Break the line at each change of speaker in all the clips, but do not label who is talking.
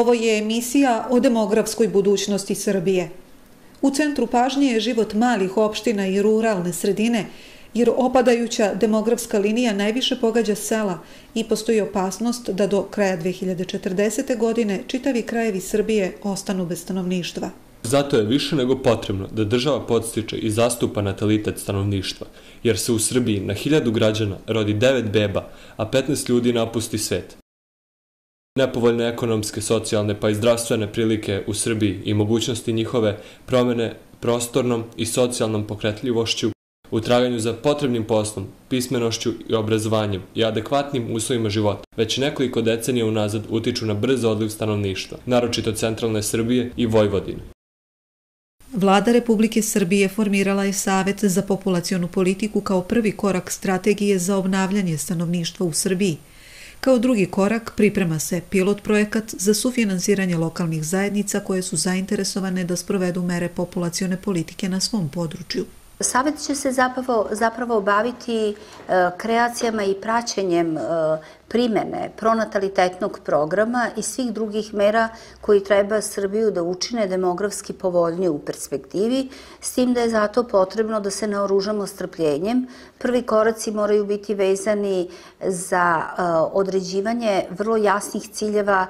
Ovo je emisija o demografskoj budućnosti Srbije. U centru pažnje je život malih opština i ruralne sredine, jer opadajuća demografska linija najviše pogađa sela i postoji opasnost da do kraja 2040. godine čitavi krajevi Srbije ostanu bez stanovništva.
Zato je više nego potrebno da država podstiče i zastupa natalitet stanovništva, jer se u Srbiji na 1000 građana rodi 9 beba, a 15 ljudi napusti svet. Nepovoljne ekonomske, socijalne pa i zdravstvene prilike u Srbiji i mogućnosti njihove promene prostornom i socijalnom pokretljivošću, u traganju za potrebnim poslom, pismenošću i obrazovanjem i adekvatnim uslovima života, već nekoliko decenija unazad utiču na brz odliv stanovništva, naročito centralne Srbije i Vojvodine.
Vlada Republike Srbije formirala je Savet za populacionu politiku kao prvi korak strategije za obnavljanje stanovništva u Srbiji. Kao drugi korak priprema se pilot projekat za sufinansiranje lokalnih zajednica koje su zainteresovane da sprovedu mere populacione politike na svom području.
Savet će se zapravo baviti kreacijama i praćenjem primene pronatalitetnog programa i svih drugih mera koji treba Srbiju da učine demografski povoljnije u perspektivi, s tim da je zato potrebno da se naoružamo strpljenjem. Prvi koraci moraju biti vezani za određivanje vrlo jasnih ciljeva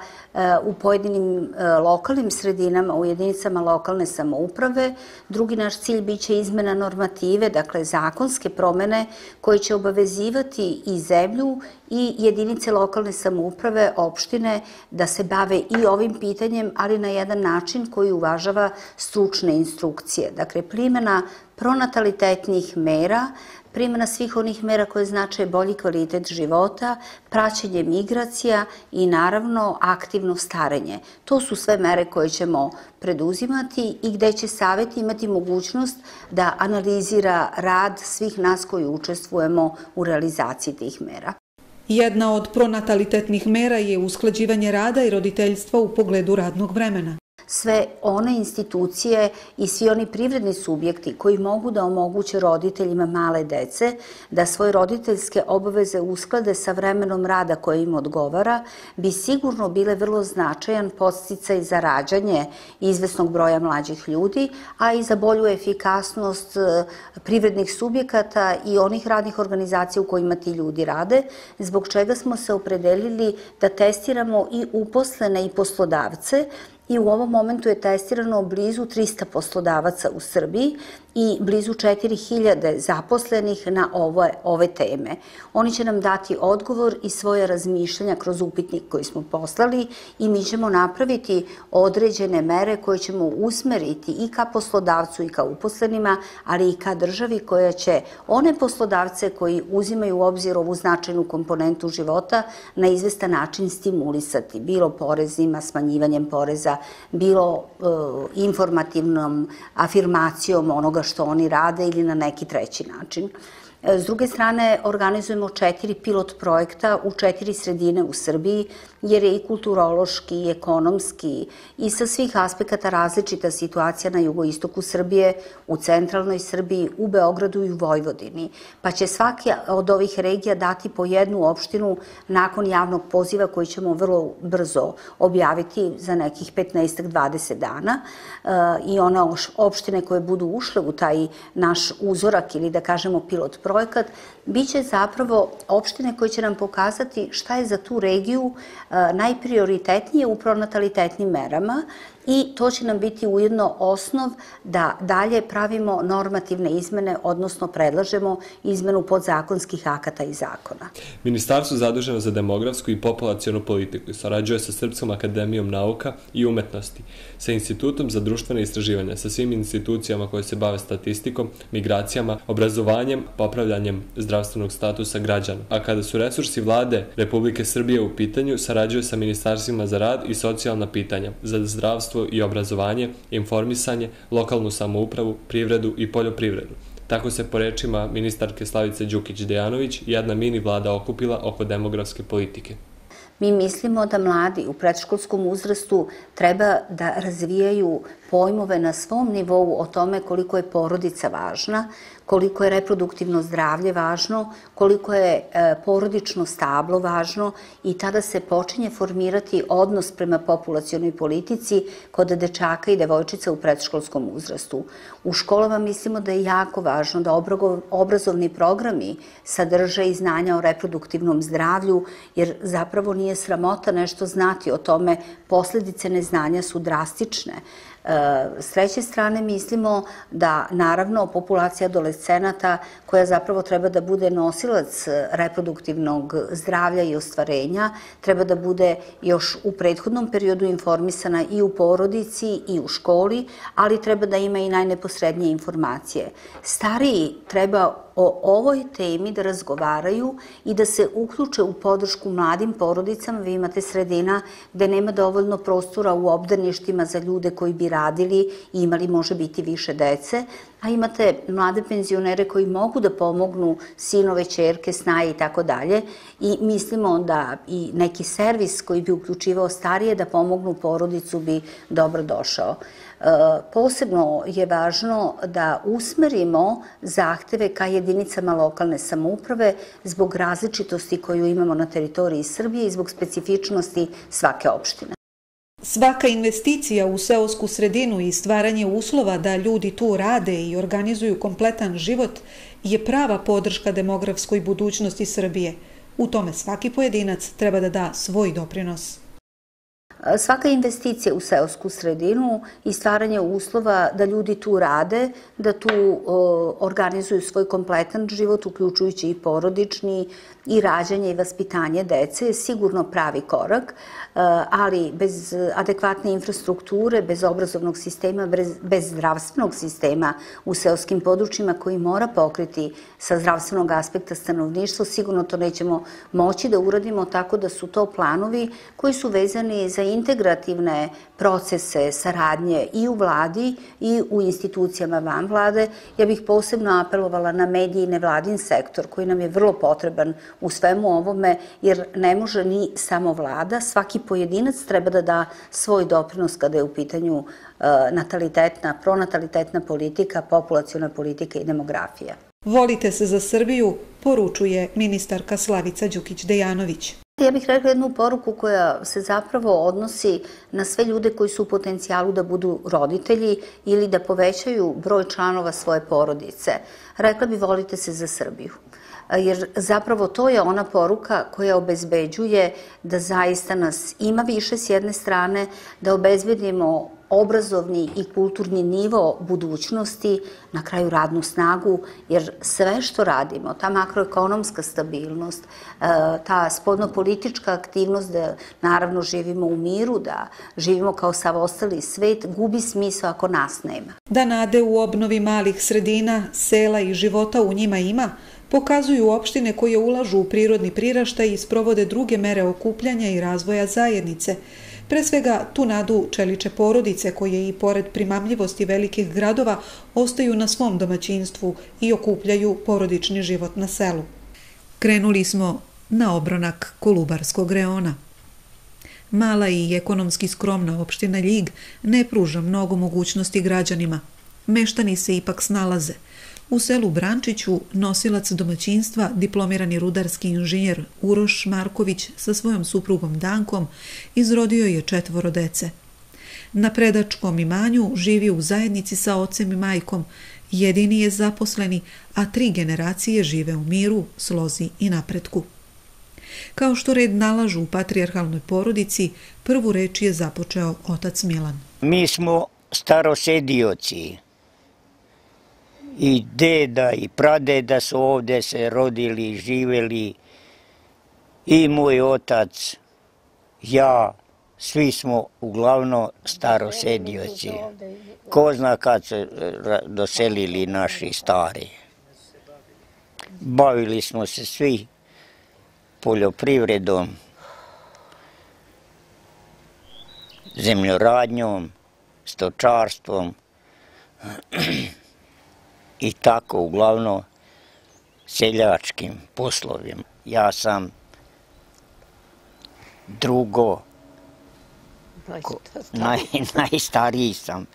u pojedinim lokalnim sredinama, u jedinicama lokalne samouprave. Drugi naš cilj biće izmena normative, dakle zakonske promene koje će obavezivati i zemlju i jedinice lokalne samouprave, opštine, da se bave i ovim pitanjem, ali na jedan način koji uvažava stručne instrukcije. Dakle, primjena pronatalitetnih mera, primjena svih onih mera koje znače bolji kvalitet života, praćenje migracija i naravno aktivno starenje. To su sve mere koje ćemo preduzimati i gde će Savet imati mogućnost da analizira rad svih nas koji učestvujemo u realizaciji tih mera.
Jedna od pronatalitetnih mera je usklađivanje rada i roditeljstva u pogledu radnog vremena.
Sve one institucije i svi oni privredni subjekti koji mogu da omoguće roditeljima male dece da svoje roditeljske obaveze usklade sa vremenom rada koje im odgovara, bi sigurno bile vrlo značajan podsticaj za rađanje izvesnog broja mlađih ljudi, a i za bolju efikasnost privrednih subjekata i onih radnih organizacija u kojima ti ljudi rade, zbog čega smo se opredelili da testiramo i uposlene i poslodavce. I u ovom momentu je testirano blizu 300 poslodavaca u Srbiji i blizu 4000 zaposlenih na ove teme. Oni će nam dati odgovor i svoje razmišljanja kroz upitnik koji smo poslali i mi ćemo napraviti određene mere koje ćemo usmeriti i ka poslodavcu i ka uposlenima, ali i ka državi koja će one poslodavce koji uzimaju u obzir ovu značajnu komponentu života na izvestan način stimulisati, bilo porezima, smanjivanjem poreza, bilo informativnom afirmacijom onoga što oni rade ili na neki treći način. S druge strane, organizujemo 4 pilot projekta u 4 sredine u Srbiji, jer je i kulturološki, i ekonomski, i sa svih aspekata različita situacija na jugoistoku Srbije, u centralnoj Srbiji, u Beogradu i u Vojvodini. Pa će svaki od ovih regija dati po jednu opštinu nakon javnog poziva koji ćemo vrlo brzo objaviti za nekih 15-20 dana. I one opštine koje budu ušle u taj naš uzorak ili da kažemo pilot projekat, biće zapravo opštine koje će nam pokazati šta je za tu regiju najprioritetnije u pronatalitetnim merama i to će nam biti ujedno osnov da dalje pravimo normativne izmene, odnosno predlažemo izmenu podzakonskih akata i zakona.
Ministarstvo zaduženo za demografsku i populacionu politiku sarađuje sa Srpskom akademijom nauka i umetnosti, sa Institutom za društvene istraživanja, sa svim institucijama koje se bave statistikom, migracijama, obrazovanjem, popravljanjem zdravstvenog statusa građana. A kada su resursi Vlade Republike Srbije u pitanju, sarađuje sa ministarstvima za rad i socijalna pitanja, za zdravstvo i obrazovanje, informisanje, lokalnu samoupravu, privredu i poljoprivredu. Tako se po rečima ministarke Slavice Đukić-Dejanović jedna mini vlada okupila oko demografske politike.
Mi mislimo da mladi u predškolskom uzrastu treba da razvijaju pojmove na svom nivou o tome koliko je porodica važna, koliko je reproduktivno zdravlje važno, koliko je porodično stablo važno i tada se počinje formirati odnos prema populacionoj politici kod dečaka i devojčica u predškolskom uzrastu. U školama mislimo da je jako važno da obrazovni programi sadrže i znanja o reproduktivnom zdravlju, jer zapravo nije sramota nešto znati o tome, posledice neznanja su drastične. S treće strane mislimo da naravno populacija adolescenata koja zapravo treba da bude nosilac reproduktivnog zdravlja i ostvarenja, treba da bude još u prethodnom periodu informisana i u porodici i u školi, ali treba da ima i najneposrednije informacije. Stariji treba o ovoj temi da razgovaraju i da se uključe u podršku mladim porodicama. Vi imate sredina gde nema dovoljno prostora u obdaništima za ljude koji bi radili i imali može biti više dece, a imate mlade penzionere koji mogu da pomognu sinove, ćerke, snaje i tako dalje i mislimo da i neki servis koji bi uključivao starije da pomognu porodicu bi dobro došao. Posebno je važno da usmerimo zahteve ka jedinicama lokalne samouprave zbog različitosti koju imamo na teritoriji Srbije i zbog specifičnosti svake opštine.
Svaka investicija u seosku sredinu i stvaranje uslova da ljudi tu rade i organizuju kompletan život je prava podrška demografskoj budućnosti Srbije. U tome svaki pojedinac treba da da svoj doprinos.
Svaka investicija u seosku sredinu i stvaranje uslova da ljudi tu rade, da tu organizuju svoj kompletan život, uključujući i porodični, i rađanje i vaspitanje dece je sigurno pravi korak, ali bez adekvatne infrastrukture, bez obrazovnog sistema, bez zdravstvenog sistema u seoskim područjima koji mora pokriti sa zdravstvenog aspekta stanovništvo, sigurno to nećemo moći da uradimo, tako da su to planovi koji su vezani za integrativne procese saradnje i u vladi i u institucijama van vlade. Ja bih posebno apelovala na mediji i nevladin sektor koji nam je vrlo potreban u svemu ovome, jer ne može ni samo vlada, svaki pojedinac treba da da svoj doprinos kada je u pitanju natalitetna, pronatalitetna politika, populaciona politika i demografija.
Volite se za Srbiju, poručuje ministarka Slavica Đukić-Dejanović.
Ja bih rekla jednu poruku koja se zapravo odnosi na sve ljude koji su u potencijalu da budu roditelji ili da povećaju broj članova svoje porodice. Rekla bi volite se za Srbiju. Jer zapravo to je ona poruka koja obezbeđuje da zaista nas ima više s jedne strane, da obezbedimo obrazovni i kulturni nivo budućnosti, na kraju radnu snagu, jer sve što radimo, ta makroekonomska stabilnost, ta spoljnopolitička aktivnost da naravno živimo u miru, da živimo kao sav ostali svet, gubi smisao ako nas nema.
Da nade u obnovi malih sredina, sela i života u njima ima, pokazuju opštine koje ulažu u prirodni priraštaj i sprovode druge mere okupljanja i razvoja zajednice. Pre svega tu nadu čeliče porodice koje i pored primamljivosti velikih gradova ostaju na svom domaćinstvu i okupljaju porodični život na selu. Krenuli smo na obronak Kolubarskog reona. Mala i ekonomski skromna opština Ljig ne pruža mnogo mogućnosti građanima. Meštani se ipak snalaze. U selu Brančiću nosilac domaćinstva, diplomirani rudarski inženjer Uroš Marković sa svojom suprugom Dankom izrodio je 4 dece. Na predačkom imanju živi u zajednici sa ocem i majkom, jedini je zaposleni, a 3 generacije žive u miru, slozi i napretku. Kao što red nalažu u patrijarhalnoj porodici, prvu reč je započeo otac Milan.
Mi smo starosedioci. I deda i pradeda su ovde se rodili, živeli, i moj otac, ja, svi smo uglavnom starosedioci. Ko zna kad se doselili naši stari. Bavili smo se svi poljoprivredom, zemljoradnjom, stočarstvom, i tako, uglavnom, seljačkim poslovima. Ja sam drugo, najstariji sam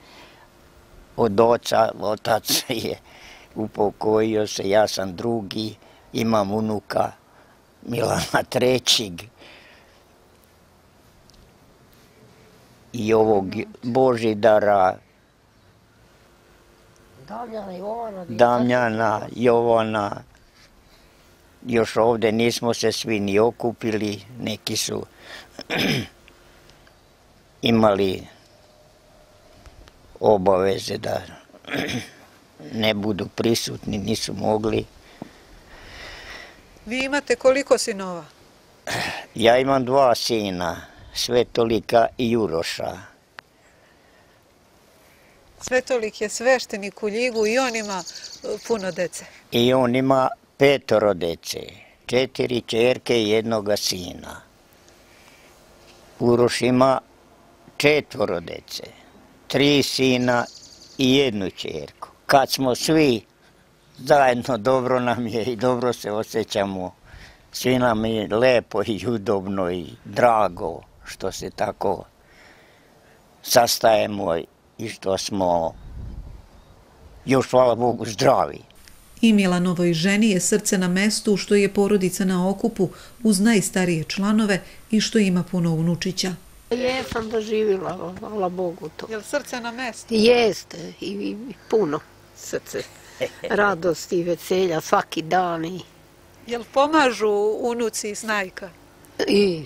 od oca, otac je upokojio se, ja sam drugi, imam unuka Milana trećeg i ovog Božidara, Damjana, Jovana. Još ovde nismo se svi ni okupili, neki su imali obaveze da ne budu prisutni, nisu mogli.
Vi imate koliko sinova?
Ja imam 2 sina, Svetolika i Juroša.
Svetolik je sveštenik u Ljigu i on ima puno dece.
I on ima 5 dece, 4 ćerke i 1 sina. Uroš ima 4 dece, 3 sina i 1 ćerku. Kad smo svi zajedno, dobro nam je i dobro se osjećamo. Svi nam je lepo i udobno i drago što se tako sastajemo i što smo, još hvala Bogu, zdravi.
I Milanovoj ženi je srce na mestu što je porodica na okupu uz najstarije članove i što ima puno unučića.
Jesam doživjela, hvala Bogu to.
Je li srce na mestu?
Jeste, i puno srce. Radosti i veselja svaki dan.
Je li pomažu unuci i snajka?
I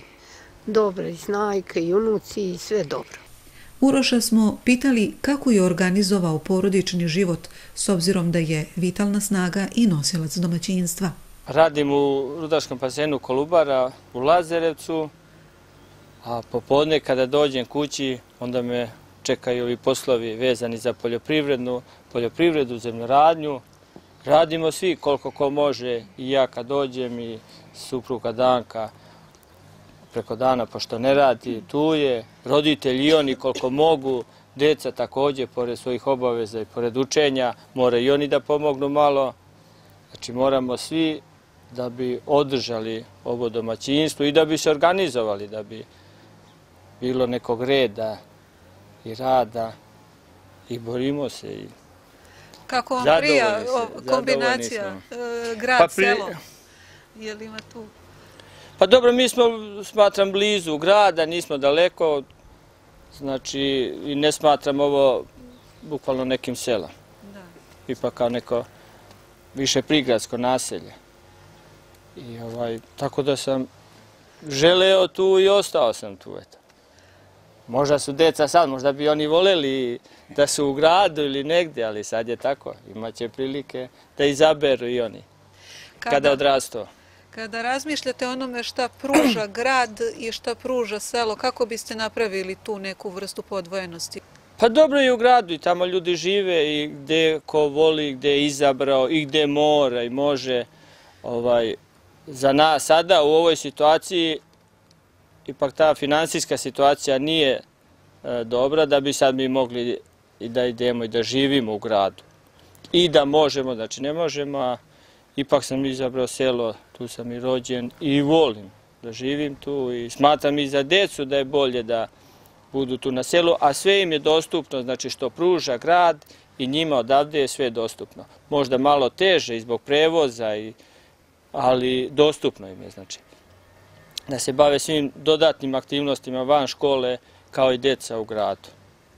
dobre i snajke i unuci i sve dobro.
Uroša smo pitali kako je organizovao porodični život s obzirom da je vitalna snaga i nosilac domaćinstva.
Radim u rudarskom bazenu Kolubara u Lazarevcu, a popodne kada dođem kući onda me čekaju ovi poslovi vezani za poljoprivredu, zemljoradnju. Radimo svi koliko ko može, i ja kad dođem i supruga Danka preko dana, pošto ne radi, tu je, roditelji i oni koliko mogu, deca također, pored svojih obaveza i pored učenja, moraju i oni da pomognu malo. Znači moramo svi da bi održali ovo domaćinstvo i da bi se organizovali, da bi bilo nekog reda i rada i borimo se.
Kako vam prija kombinacija grad-selo? Je li ima tu?
Pa dobro, mi smo, smatram, blizu grada, nismo daleko, znači i ne smatram ovo bukvalno nekim selom. Ipak kao neko više prigradsko naselje. I tako da sam želeo tu i ostao sam tu. Možda su deca sad, možda bi oni voljeli da su u gradu ili negdje, ali sad je tako. Imaće prilike da izaberu i oni kada odrastu.
Kada razmišljate o onome šta pruža grad i šta pruža selo, kako biste napravili tu neku vrstu podvojenosti?
Pa dobro je u gradu i tamo ljudi žive i gde ko voli, gde je izabrao i gde mora i može. Za nas sada u ovoj situaciji ipak ta finansijska situacija nije dobra da bi sad mi mogli i da idemo i da živimo u gradu. I da možemo, znači ne možemo, a ipak sam izabrao selo, tu sam i rođen i volim da živim tu i smatram i za decu da je bolje da budu tu na selu, a sve im je dostupno, znači što pruža grad i njima odavde je sve dostupno. Možda malo teže i zbog prevoza, ali dostupno im je, znači da se bave svim dodatnim aktivnostima van škole kao i deca u gradu.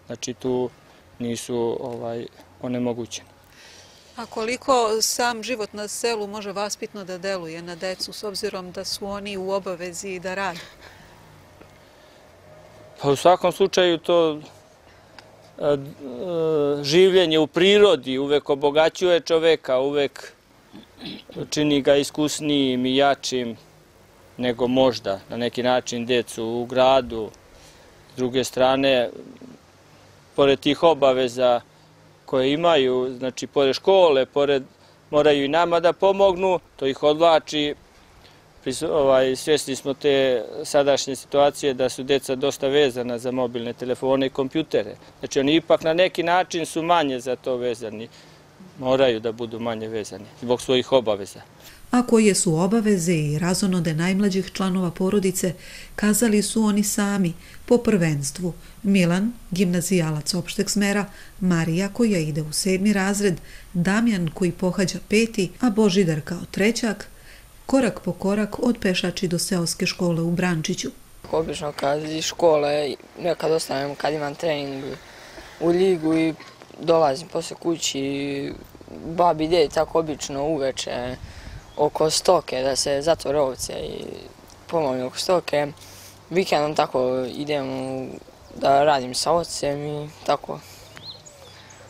Znači tu nisu onemogućeni.
A koliko sam život na selu može vaspitno da deluje na decu s obzirom da su oni u obavezi da rade?
Pa u svakom slučaju to življenje u prirodi uvek obogaćuje čoveka, uvek čini ga iskusnijim i jačim nego možda na neki način decu u gradu. S druge strane, pored tih obaveza koje imaju, znači pored škole, moraju i nama da pomognu, to ih odvlači. Svjesni smo te sadašnje situacije da su deca dosta vezana za mobilne telefone i kompjutere. Znači oni ipak na neki način su manje za to vezani. moraju da budu manje vezani zbog svojih obaveza.
A koje su obaveze i razonode najmlađih članova porodice, kazali su oni sami po prvenstvu. Milan, gimnazijalac opšteg smera, Marija koja ide u 7. razred, Damjan koji pohađa 5. a Božidar kao trećak, korak po korak od pešači do seoske škole u Brančiću.
Obično kad iz škole nekad ostanem kad imam trening u ligu i dolazim posle kući, babi i dedi tako obično uveče oko stoke da se zatvore ovce i pomognu oko stoke. Vikendom tako idem da radim sa ocem i tako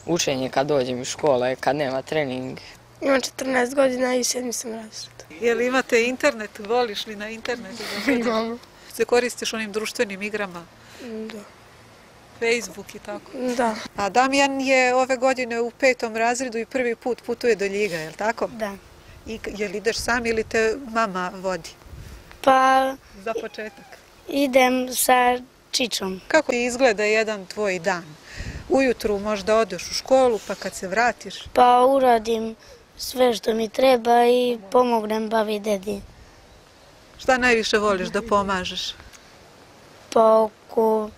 učenje kad dođem iz škole, kad nema trening.
Imam 14 godina i 7. sam razred.
Jel imate internet? Voliš li na internetu?
Imamo.
Se koristiš onim društvenim igrama?
Da.
Facebook i tako?
Da.
A Damjan je ove godine u 5. razredu i prvi put putuje do Ljiga, je li tako?
Da.
I jel ideš sam ili te mama vodi?
Pa
Za početak.
idem sa Čičom.
Kako ti izgleda jedan tvoj dan? Ujutru možda odeš u školu, pa kad se vratiš?
Pa uradim sve što mi treba i pomognem babi i dedi.
Šta najviše voliš da pomažeš?
Pa oko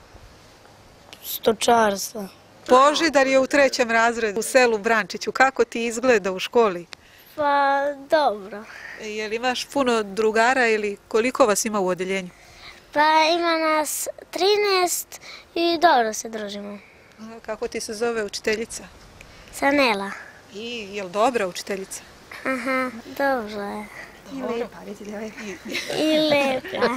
stočarstva.
Božidar je u 3. razredu u selu Brančiću. Kako ti izgleda u školi?
Pa dobro.
Jel imaš puno drugara ili koliko vas ima u odeljenju?
Pa ima nas 13 i dobro se družimo.
Kako ti se zove učiteljica?
Sanela.
I jel dobra učiteljica?
Aha, dobro je. I lepa.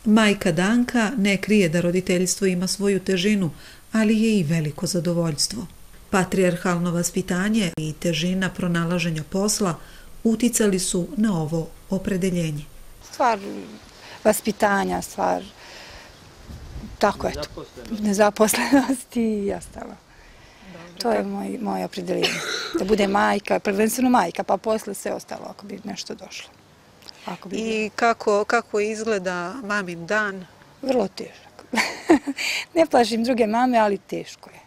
Majka Danka ne krije da roditeljstvo ima svoju težinu, ali je i veliko zadovoljstvo. Patrijarhalno vaspitanje i težina pronalaženja posla uticali su na ovo opredeljenje.
Stvar vaspitanja, stvar tako eto, nezaposlenosti i ostalo. To je moje opredeljenje. Da bude majka, prvenstveno majka, pa posle sve ostalo ako bi nešto došlo.
I kako izgleda mamin dan?
Vrlo težak. Ne plašim druge mame, ali teško je.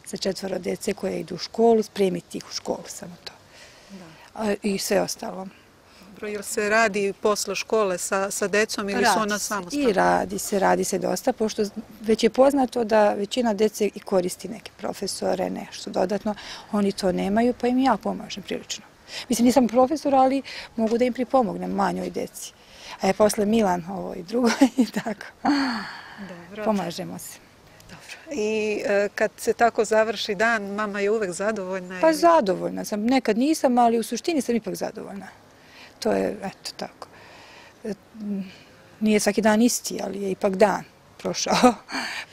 Sa 4 dece koje idu u školu, spremiti ih u školu, samo to. I sve ostalo.
Dobro, jel se radi posle škole sa decom ili su ona samostalna?
I radi se dosta, pošto već je poznato da većina dece i koristi neke profesore, nešto dodatno. Oni to nemaju, pa im ja pomažem prilično. Mislim, nisam profesor, ali mogu da im pripomognem manjoj deci. A posle Milan, ovo i drugo i tako. Dobro. Pomažemo se.
Dobro. I kad se tako završi dan, mama je uvek zadovoljna?
Pa zadovoljna sam. Nekad nisam, ali u suštini sam ipak zadovoljna. To je, eto, tako. Nije svaki dan isti, ali je ipak dan prošao.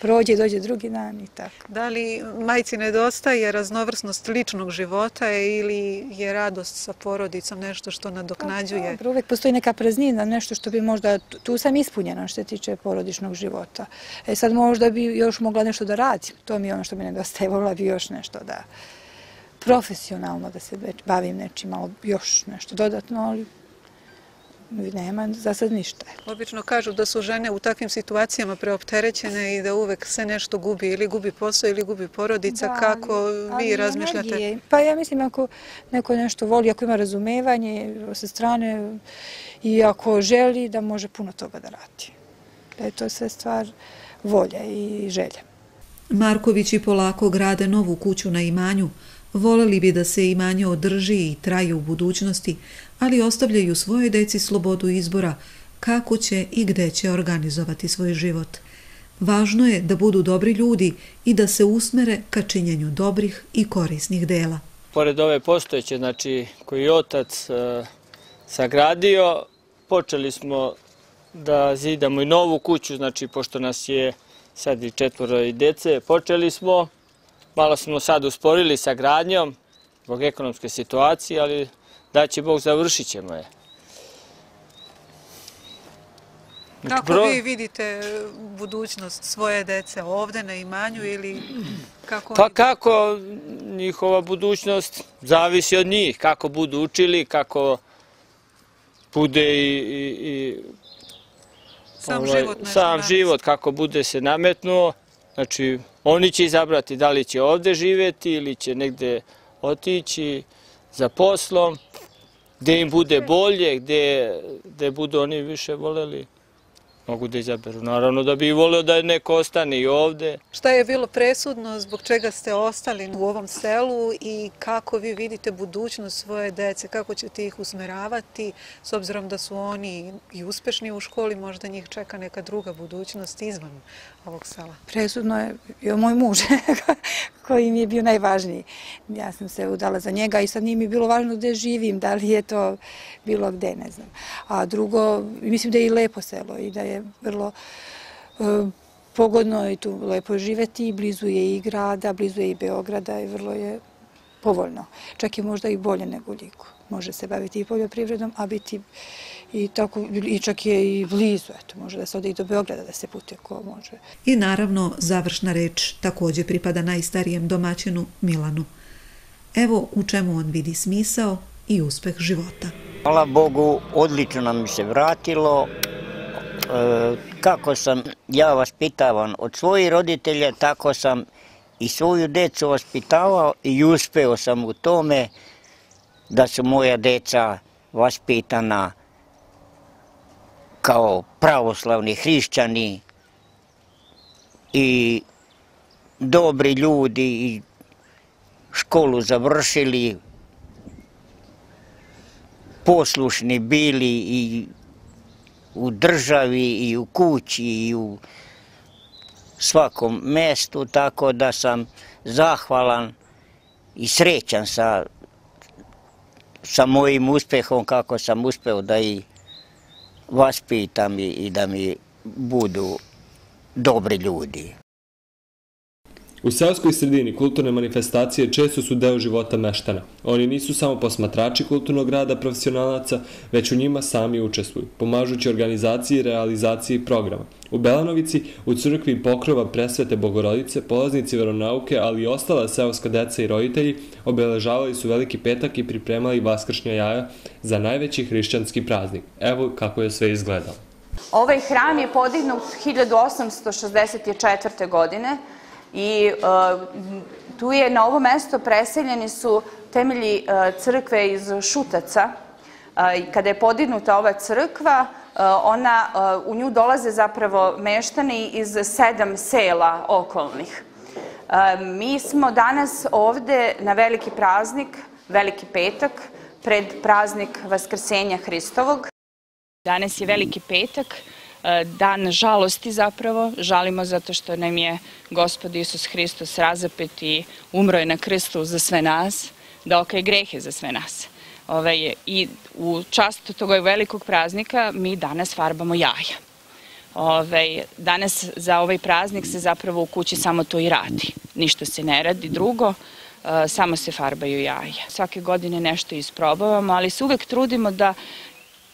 Prođe i dođe drugi dan i tako.
Da li majci nedostaje raznovrsnost ličnog života ili je radost sa porodicom nešto što nadoknađuje?
Dobro, uvek postoji neka praznina, nešto što bi možda, tu sam ispunjena što se tiče porodičnog života. Sad možda bi još mogla nešto da radim, to mi je ono što mi nedostaje, volila bi još nešto da profesionalno da se bavim nečim, malo još nešto dodatno, ali nema za sad ništa.
Obično kažu da su žene u takvim situacijama preopterećene i da uvek se nešto gubi, ili gubi posao ili gubi porodica. Kako vi razmišljate?
Pa ja mislim ako neko nešto voli, ako ima razumevanje sa strane i ako želi da može puno toga da radi. Da je to sve stvar volja i želja.
Markovići polako grade novu kuću na imanju. Voleli bi da se imanje održi i traje u budućnosti, ali ostavljaju svojoj deci slobodu izbora kako će i gde će organizovati svoj život. Važno je da budu dobri ljudi i da se usmere ka činjenju dobrih i korisnih dela.
Pored ove postojeće, znači, koji je otac sagradio, počeli smo da zidamo i novu kuću, znači, pošto nas je sad i 4 dece, počeli smo. Malo smo sad usporili sa gradnjom zbog ekonomske situacije, ali da će Bog završit ćemo je.
Kako vi vidite budućnost svoje dece ovde na imanju ili kako?
Pa kako njihova budućnost zavisi od njih, kako budu učili, kako bude i sam život, kako bude se nametnuo. Znači, oni će izabrati da li će ovde živjeti ili će negde otići za poslom, gde im bude bolje, gde budu oni više voljeli, mogu da izaberu. Naravno da bih volio da neko ostane i ovde.
Šta je bilo presudno, zbog čega ste ostali u ovom selu i kako vi vidite budućnost svoje dece, kako ćete ih usmeravati, s obzirom da su oni i uspešni u školi, možda njih čeka neka druga budućnost izvan ovog sela?
Presudno je bio moj muž, koji mi je bio najvažniji. Ja sam se udala za njega i sad nije mi bilo važno gde živim, da li je to bilo gde, ne znam. A drugo, mislim da je i lepo selo i da je vrlo pogodno i tu lepo živeti, blizu je i grada, blizu je i Beograda i vrlo je povoljno. Čak je možda i bolje nego u Ligu. Može se baviti i poljoprivredom, a biti i čak je i blizu. Može da se ode i do Beograda da se putuje ko može.
I naravno, završna reč također pripada najstarijem domaćinu Milanu. Evo u čemu on vidi smisao i uspeh života.
Hvala Bogu, odlično nam se vratilo. Kako sam ja vaspitavan od svojih roditelja, tako sam i svoju decu vaspitavao i uspeo sam u tome da su moja deca vaspitana kao pravoslavni hrišćani i dobri ljudi i školu završili, poslušni bili i u državi i u kući i u svakom mestu, tako da sam zahvalan i srećan sa mojim uspehom, kako sam uspeo da ih vaspitam i da mi budu dobri ljudi.
U seoskoj sredini kulturne manifestacije često su deo života meštana. Oni nisu samo posmatrači kulturnog rada profesionalaca, već u njima sami učestvuju, pomažući organizaciji i realizaciji programa. U Belanovici, u crkvi Pokrova Presvete Bogorodice, polaznici veronauke, ali i ostala seoska deca i roditelji obeležavali su Veliki petak i pripremali vaskršnja jaja za najveći hrišćanski praznik. Evo kako je sve izgledalo.
Ovaj hram je podignut 1864. godine. I tu je na ovo mesto preseljeni su temelji crkve iz Šutaca. Kada je podignuta ova crkva, u nju dolaze zapravo meštani iz 7 sela okolnih. Mi smo danas ovde na veliki praznik, Veliki petak, pred praznik Vaskrsenja Hristovog.
Danas je Veliki petak, dan žalosti zapravo. Žalimo zato što nam je Gospod Isus Hristos razapet i umro je na krstu za sve nas, da okaje grehe za sve nas. I u čast tog velikog praznika mi danas farbamo jaja. Danas za ovaj praznik se zapravo u kući samo to i radi. Ništa se ne radi drugo, samo se farbaju jaja. Svake godine nešto isprobavamo, ali se uvek trudimo da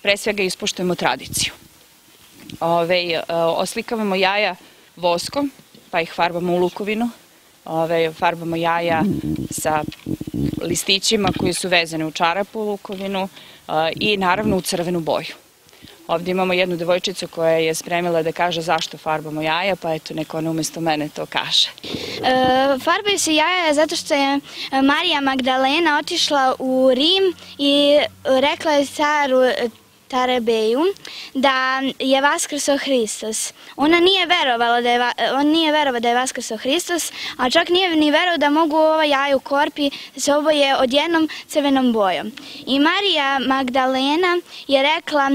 pre svega ispoštujemo tradiciju. Oslikavamo jaja voskom, pa ih farbamo u lukovinu. Farbamo jaja sa listićima koji su vezani u čarapu u lukovinu i naravno u crvenu boju. Ovdje imamo jednu devojčicu koja je spremila da kaže zašto farbamo jaja, pa eto neko ona umjesto mene to kaže.
Farbaju se jaja zato što je Marija Magdalena otišla u Rim i rekla je caru Tarebeju da je vaskrso Hristos. On nije verovao da je vaskrso Hristos, a čak nije ni verovao da mogu ova jaja u korpi se oboje odjednom crvenom bojom. I Marija Magdalena je rekla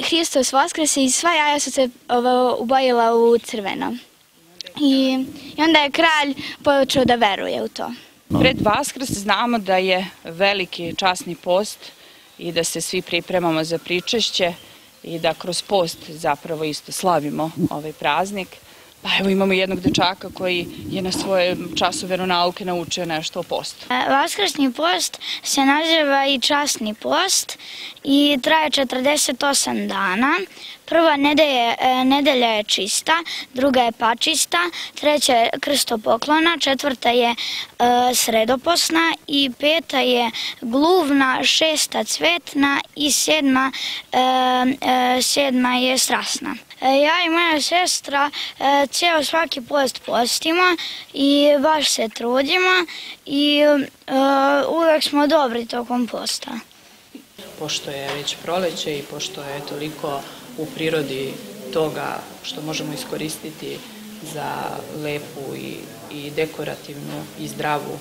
Hristos vaskrse i sva jaja su se ubojila u crveno. I onda je kralj počeo da veruje u to.
Pred Vaskrs znamo da je veliki časni post i da se svi pripremamo za pričešće i da kroz post zapravo isto slavimo ovaj praznik. Pa evo imamo jednog dečaka koji je na svoje času veronauke naučio nešto o postu.
Vaskrsni post se naziva i časni post i traje 48 dana. Prva nedelja je čista, druga je pačista, treća je krstopoklona, četvrta je sredoposna i peta je gluvna, šesta cvetna i sedma je strasna. Ja i moja sestra ceo svaki post postimo i baš se trudimo i uvek smo dobri tokom posta.
Pošto je već proleće i pošto je toliko u prirodi toga što možemo iskoristiti za lepu i dekorativnu i zdravu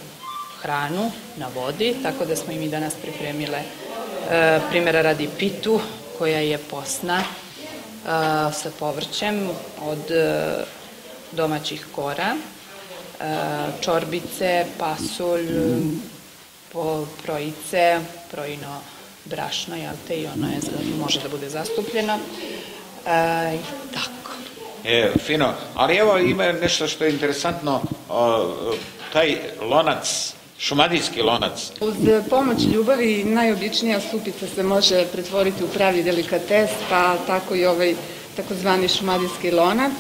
hranu na vodi, tako da smo i mi danas pripremile primjera radi pitu koja je posna sa povrćem od domaćih kora, čorbice, pasulj, projice, projino brašno, i ono može da bude zastupljeno. Tako.
Fino, ali evo ima nešto što je interesantno, taj lonac, šumadijski lonac.
Uz pomoć ljubavi najobičnija supica se može pretvoriti u pravi delikates, pa tako i ovaj takozvani šumadijski lonac,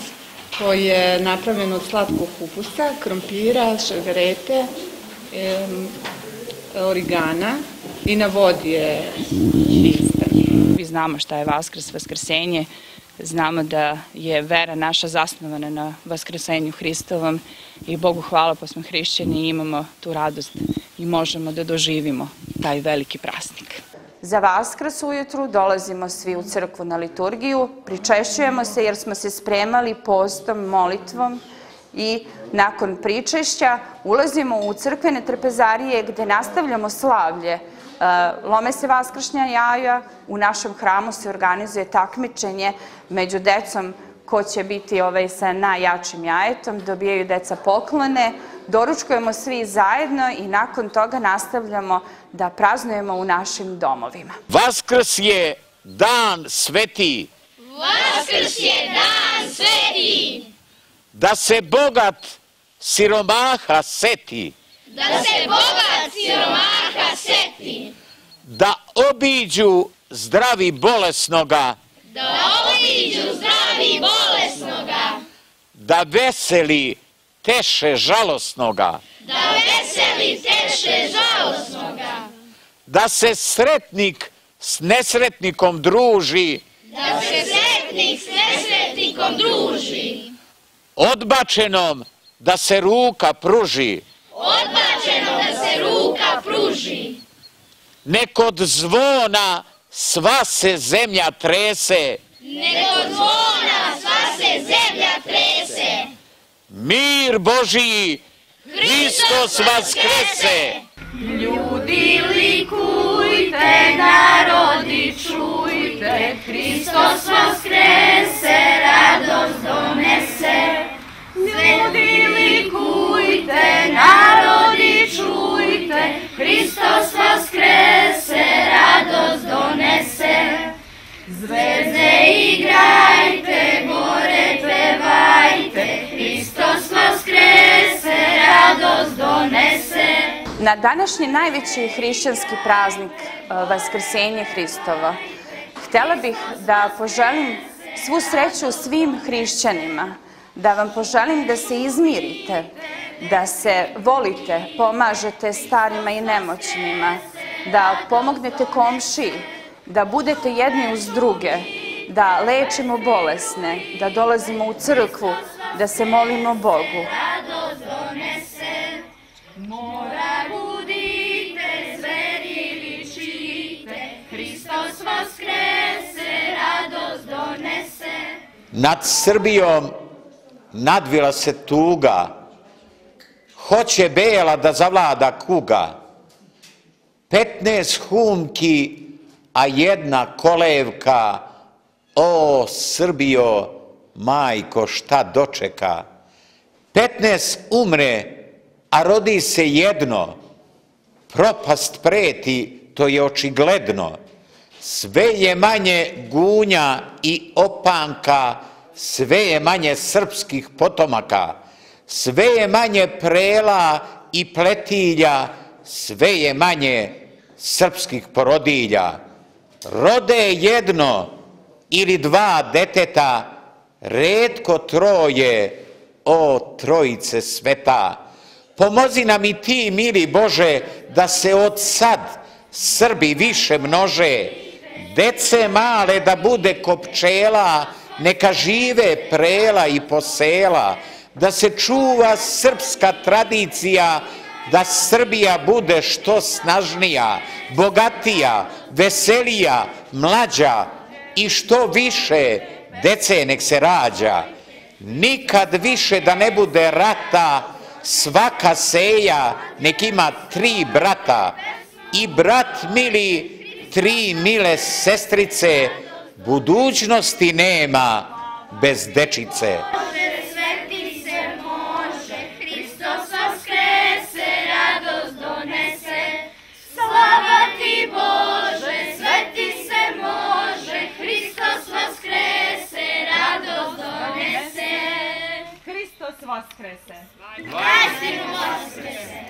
koji je napravljen od slatkog kupusa, krompira, šargarete, origana i na vodi je listan.
Mi znamo šta je Vaskrs, Vaskrsenje, znamo da je vera naša zasnovana na Vaskrsenju Hristovom i Bogu hvala pa smo hrišćani i imamo tu radost i možemo da doživimo taj veliki praznik.
Za Vaskrs ujutru dolazimo svi u crkvu na liturgiju, pričešćujemo se jer smo se spremali postom, molitvom i nakon pričešća ulazimo u crkvene trpezarije gde nastavljamo slavlje. Lome se vaskršnja jaja, u našem hramu se organizuje takmičenje među decom ko će biti sa najjačim jajetom, dobijaju deca poklone, doručkujemo svi zajedno i nakon toga nastavljamo da praznujemo u našim domovima.
Vaskrs je dan sveti.
Vaskrs je dan sveti.
Da se bogat siromaha seti.
Da se bogat siromaha seti.
Da obiđu zdravi bolesnoga.
Da obiđu zdravi bolesnoga.
Da veseli teše žalosnoga.
Da veseli teše žalosnoga.
Da se sretnik s nesretnikom druži.
Da se sretnik s nesretnikom druži.
Odbačenom da se ruka pruži.
Odbačenom da se ruka pruži.
Nek od zvona sva se zemlja trese.
Nek od zvona sva se zemlja trese.
Mir Božiji, Hristos vaskrese.
Ljudi likujte, narodi čujte, Hristos vaskrese, radost donese. Ljudi likujte, narodi čujte, Hristos vaskrese, radost donese. Zvezde igrajte, gore pevajte, Hristos vaskrese, radost donese.
Na današnji najveći hrišćanski praznik Vaskrsenje Hristova htjela bih da poželim svu sreću svim hrišćanima, da vam poželim da se izmirite, da se volite, pomažete starima i nemoćnima, da pomognete komšiji, da budete jedni uz druge, da lečimo bolesne, da dolazimo u crkvu, da se molimo Bogu.
Radost donese, mora budite, zveri ličite, Hristos vaskrese, radost donese.
Nad Srbijom nadvila se tuga, hoće bela da zavlada kuga. 15 humki, a jedna kolevka, o Srbijo, majko, šta dočeka. 15 umre, a rodi se jedno, propast preti, to je očigledno. Sve je manje gunja i opanka, sve je manje srpskih potomaka, sve je manje prela i pletilja, sve je manje srpskih porodilja. Rode jedno ili dva deteta, retko troje, o trojice sveta. Pomozi nam i ti, mili Bože, da se od sad Srbi više množe, dece male da bude ko pčela neka žive prela i posela, da se čuva srpska tradicija, da Srbija bude što snažnija, bogatija, veselija, mlađa i što više dece nek se rađa. Nikad više da ne bude rata, svaka seja nek ima 3 brata i brat mili 3 mile sestrice, budućnosti nema bez dečice.
Sveti se može, Hristos vaskrese, radost donese. Slava ti Bože, sveti se može, Hristos vaskrese, radost donese.
Hristos vaskrese.
Hristos vaskrese.